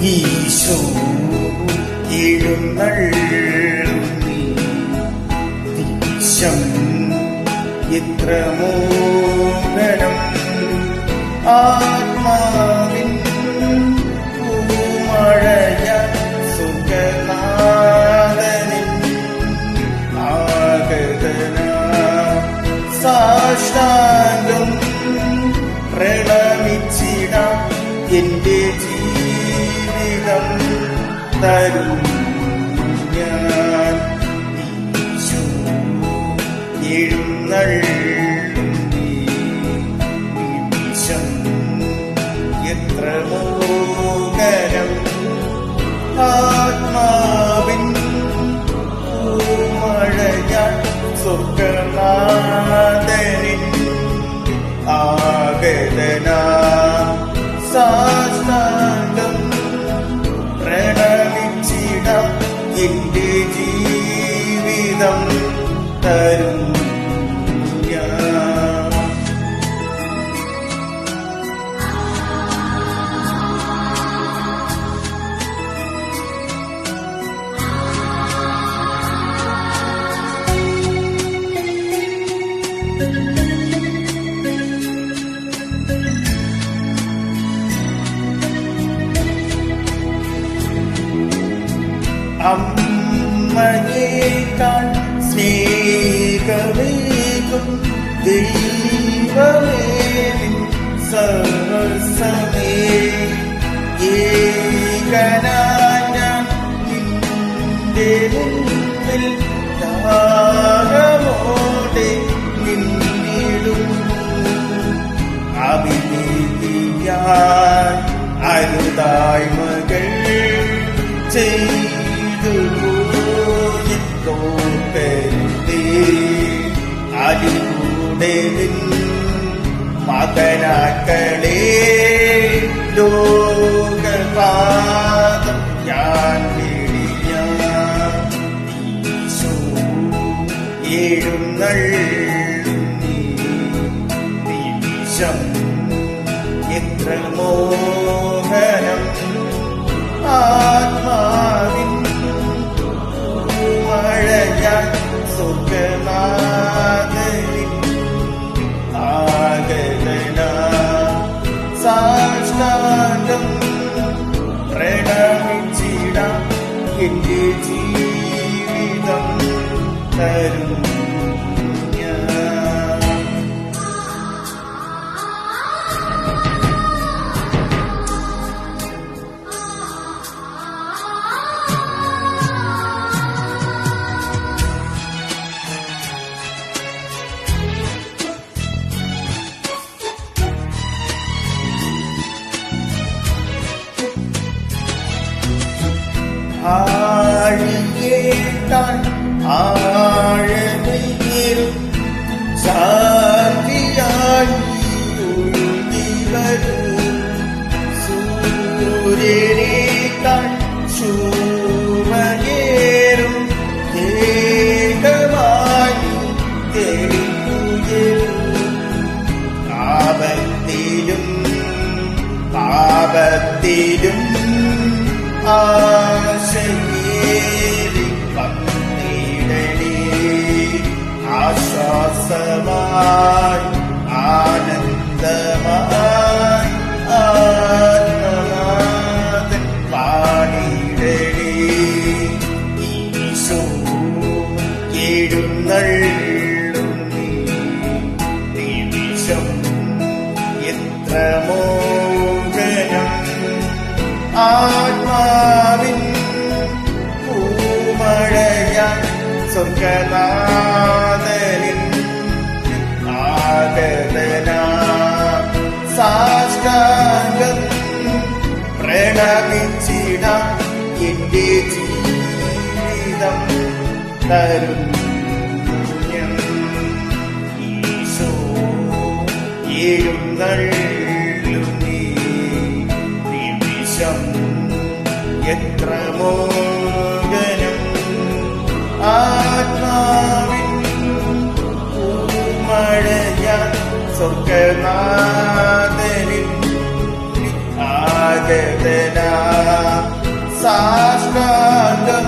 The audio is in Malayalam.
ഈശോ എഴുന്നള്ളി ദിശം എത്ര മോഹനം ആത്മാവിൻ പൂമഴയ സുഖനാഥനിൻ ആഗതന സാഷ്ടാംഗം പ്രണമിച്ചിട എന്റെ ജീവിതം തരും ഞാൻ ഈശോ എഴുന്നള്ളി നിമിഷം എത്ര മോഹനം ആത്മാവിൻ പൂമഴയാൽ സ്വർഗനാഥനിൻ ആഗതന സാഷ്ടാംഗം പ്രണമിച്ചിട എന്റെ ജീവിതം തരും അമ്മയേക്കാൾ സ്നേഹമേകും ദൈവമേ നിൻ സർവ്വസമേ ഏകനായ നിന്റെ മുന്നിൽ ദാഹമോടെ നിന്നിടും അഭിനയിക്കാൻ അരുതായ്മകൾ അതിലൂടെ മകനാക്കളെ ലോകപാദം ഞാൻ ഈശോ എഴുന്നള്ളി നിമിഷം എത്ര മോഹനം ആത്മാവിൻ മഴയാൽ സ്വർഗനാഥനിൻ ആഗതന സാഷ്ടാംഗം പ്രണമിച്ചിട എന്റെ ജീവിതം തരും ആഴിയേട്ടാൻ ആഴമേറും ശാന്തിയായി ഒഴുകി വരൂ സൂര്യനേക്കാൾ ശോഭയേറും ദേഹമായി തെളിയുയരൂ പാപത്തിലും ആശയേറി വന്നിടണേ ആശ്വാസമായി ആനന്ദമായി ആത്മനാഥൻ പാടിടണേ ഈശോ എഴുന്നള്ളി നിമിഷം എത്ര മോഹനം ആത്മാവിൻ പൂമഴയാൽ സ്വർഗനാഥനിൻ ആഗതന സാഷ്ടാംഗം പ്രണമിച്ചിട എന്റെ ജീവിതം തരും ഈശോ എഴുന്നള്ളി നിമിഷം എത്ര മോഹനം ആത്മാവിൻ പൂമഴയാൽ സ്വർഗനാഥനിൻ ആഗതന സാഷ്ടാംഗം